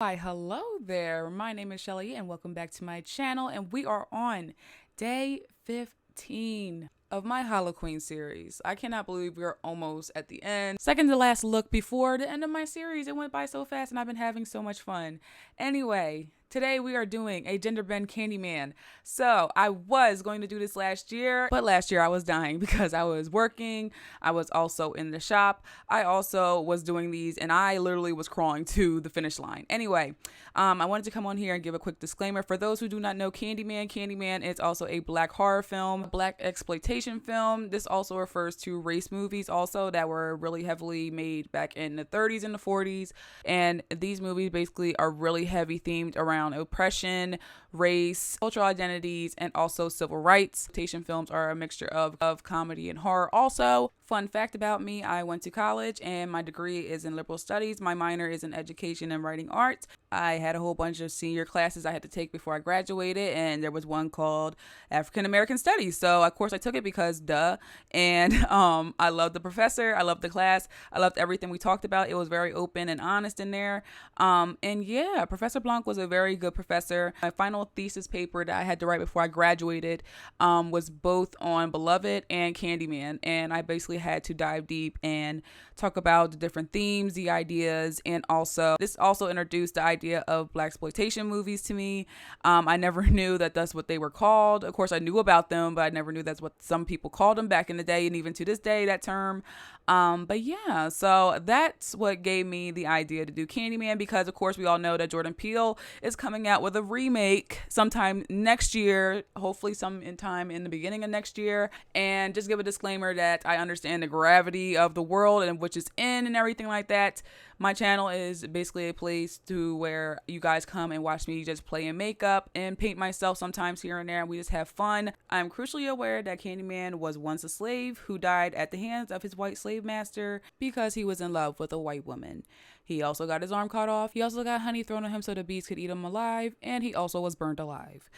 Hi, hello there. My name is Shelly and welcome back to my channel. And we are on day 15 of my Halloween series. I cannot believe we're almost at the end. Second to last look before the end of my series. It went by so fast and I've been having so much fun. Anyway, today we are doing a gender bend Candyman. So I was going to do this last year, but last year I was dying because I was working. I was also in the shop. I also was doing these and I literally was crawling to the finish line. Anyway, I wanted to come on here and give a quick disclaimer. For those who do not know Candyman is also a black horror film, black exploitation film. This also refers to race movies also that were really heavily made back in the 30s and the 40s. And these movies basically are really heavy themed around oppression, race, cultural identities, and also civil rights. Exploitation films are a mixture of comedy and horror. Also, fun fact about me, I went to college and my degree is in liberal studies. My minor is in education and writing arts. I had a whole bunch of senior classes I had to take before I graduated, and there was one called African American Studies. So of course I took it because duh. And I loved the professor, I loved the class, I loved everything we talked about. It was very open and honest in there. And yeah, Professor Blanc was a very good professor. My final thesis paper that I had to write before I graduated was both on Beloved and Candyman, and I basically had to dive deep and talk about the different themes, the ideas, and also this also introduced the idea of black exploitation movies to me. I never knew that that's what they were called. Of course, I knew about them, but I never knew that's what some people called them back in the day, and even to this day, that term. But yeah, so that's what gave me the idea to do Candyman, because of course we all know that Jordan Peele is coming out with a remake sometime next year, hopefully some in time in the beginning of next year. And just give a disclaimer that I understand the gravity of the world and which is in and everything like that. My channel is basically a place to where you guys come and watch me just play in makeup and paint myself sometimes here and there, and we just have fun. I'm crucially aware that Candyman was once a slave who died at the hands of his white slave master because he was in love with a white woman. He also got his arm cut off. He also got honey thrown on him so the bees could eat him alive, and he also was burned alive.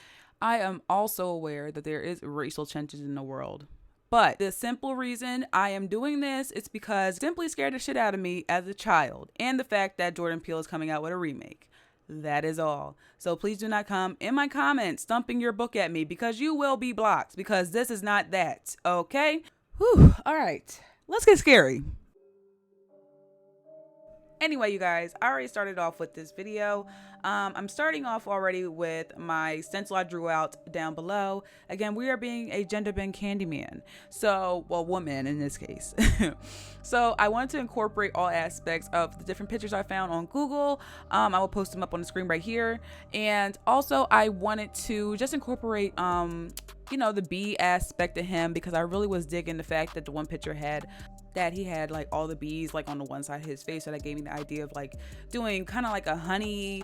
I am also aware that there is racial tensions in the world. But the simple reason I am doing this is because it simply scared the shit out of me as a child, and the fact that Jordan Peele is coming out with a remake. That is all. So please do not come in my comments thumping your book at me, because you will be blocked, because this is not that. Okay? Whew. All right. Let's get scary. Anyway, you guys, I already started off with this video. I'm starting off already with my stencil I drew out down below. Again, we are being a gender bend Candyman. So, well, woman in this case. So I wanted to incorporate all aspects of the different pictures I found on Google. I will post them up on the screen right here. And also I wanted to just incorporate, the bee aspect of him, because I really was digging the fact that the one picture had that he had like all the bees like on the one side of his face. So that gave me the idea of like doing kind of like a honey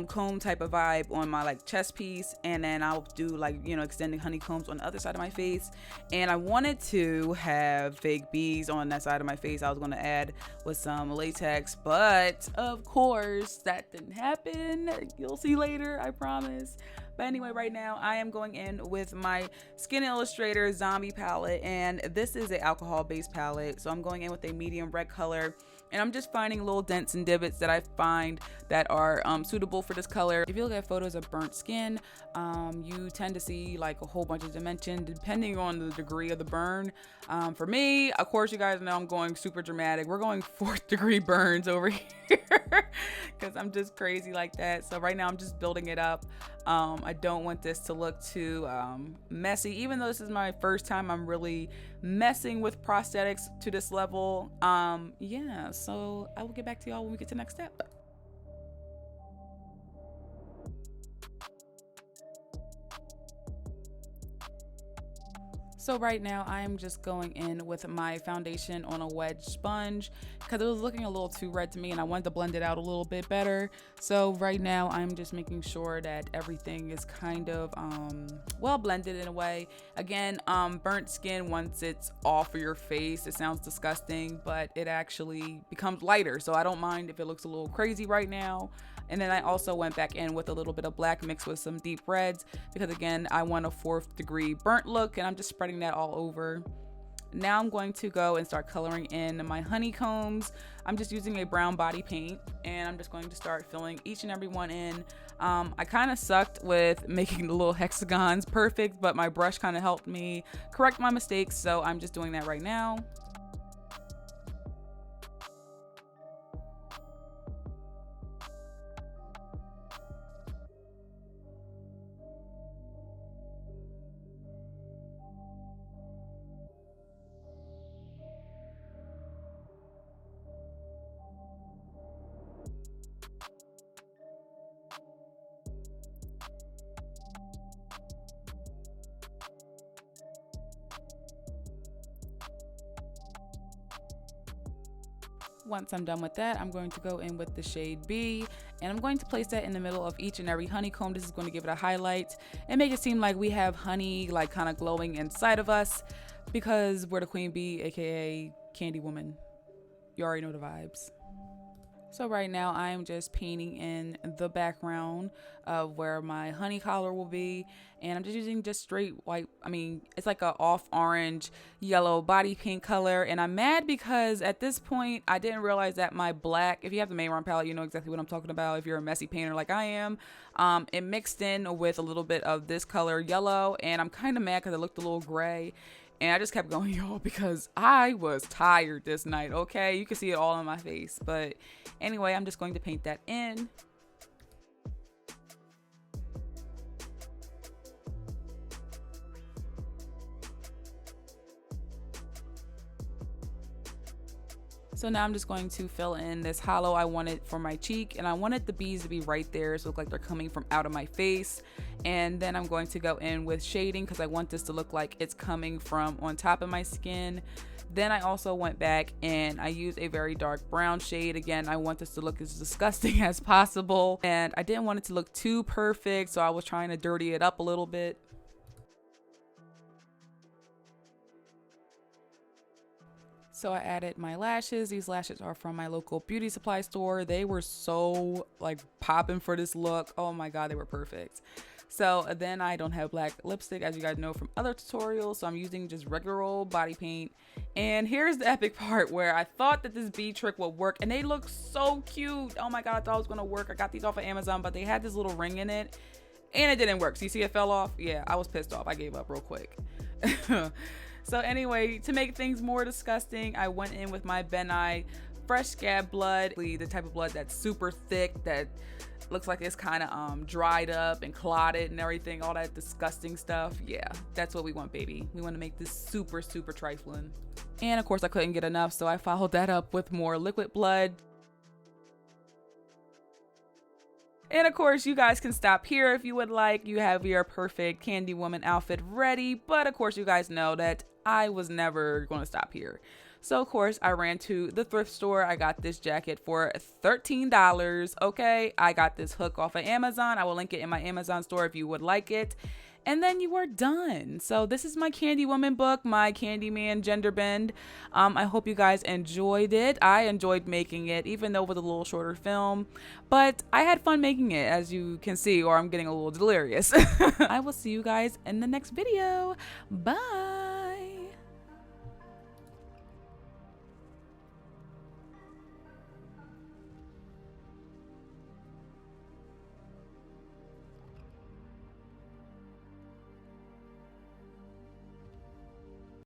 comb type of vibe on my like chest piece, and then I'll do like extending honeycombs on the other side of my face. And I wanted to have fake bees on that side of my face. I was going to add with some latex, but of course that didn't happen. You'll see later, I promise. But anyway, right now I am going in with my Skin Illustrator Zombie palette, and this is an alcohol based palette. So I'm going in with a medium red color, and I'm just finding little dents and divots that I find that are suitable for this color. If you look at photos of burnt skin, you tend to see like a whole bunch of dimension depending on the degree of the burn. For me, of course, you guys know I'm going super dramatic. We're going 4th degree burns over here because I'm just crazy like that. So right now I'm just building it up. I don't want this to look too messy, even though this is my first time I'm really messing with prosthetics to this level. Yeah, so I will get back to y'all when we get to the next step. So right now I'm just going in with my foundation on a wedge sponge because it was looking a little too red to me and I wanted to blend it out a little bit better. So right now I'm just making sure that everything is kind of well blended in a way. Again, burnt skin, once it's off of your face, it sounds disgusting, but it actually becomes lighter. So I don't mind if it looks a little crazy right now. And then I also went back in with a little bit of black mixed with some deep reds because again, I want a 4th degree burnt look, and I'm just spreading that all over. Now I'm going to go and start coloring in my honeycombs. I'm just using a brown body paint, and I'm just going to start filling each and every one in. I kind of sucked with making the little hexagons perfect, but my brush kind of helped me correct my mistakes, so I'm just doing that right now. Once I'm done with that, I'm going to go in with the shade B, and I'm going to place that in the middle of each and every honeycomb. This is going to give it a highlight and make it seem like we have honey like kind of glowing inside of us, because we're the queen bee, aka Candy Woman. You already know the vibes. So right now I am just painting in the background of where my honey collar will be, and I'm just using just straight white, it's like a off orange yellow body paint color. And I'm mad because at this point I didn't realize that my black, if you have the main run palette, you know exactly what I'm talking about if you're a messy painter like I am. It mixed in with a little bit of this color yellow, and I'm kind of mad because it looked a little gray. And I just kept going, y'all, because I was tired this night, okay? You can see it all on my face. But anyway, I'm just going to paint that in. So now I'm just going to fill in this hollow I wanted for my cheek, and I wanted the bees to be right there so it look like they're coming from out of my face. And then I'm going to go in with shading because I want this to look like it's coming from on top of my skin. Then I also went back and I used a very dark brown shade. Again, I want this to look as disgusting as possible, and I didn't want it to look too perfect, so I was trying to dirty it up a little bit. So I added my lashes. These lashes are from my local beauty supply store. They were so like popping for this look. Oh my God, they were perfect. So then I don't have black lipstick, as you guys know from other tutorials, so I'm using just regular old body paint. And here's the epic part where I thought that this bee trick would work, and they look so cute. Oh my God, I thought it was gonna work. I got these off of Amazon, but they had this little ring in it and it didn't work. So you see it fell off? Yeah, I was pissed off. I gave up real quick. So anyway, to make things more disgusting, I went in with my Benai fresh scab blood, the type of blood that's super thick, that looks like it's kind of dried up and clotted and everything, all that disgusting stuff. Yeah, that's what we want, baby. We want to make this super, super trifling. And of course I couldn't get enough, so I followed that up with more liquid blood. And of course, you guys can stop here if you would like. You have your perfect Candy Woman outfit ready. But of course, you guys know that I was never going to stop here. So of course, I ran to the thrift store. I got this jacket for $13. Okay, I got this hook off of Amazon. I will link it in my Amazon store if you would like it. And then you are done. So this is my Candy Woman book, my Candyman gender bend. I hope you guys enjoyed it. I enjoyed making it, even though with a little shorter film. But I had fun making it, as you can see, or I'm getting a little delirious. I will see you guys in the next video. Bye.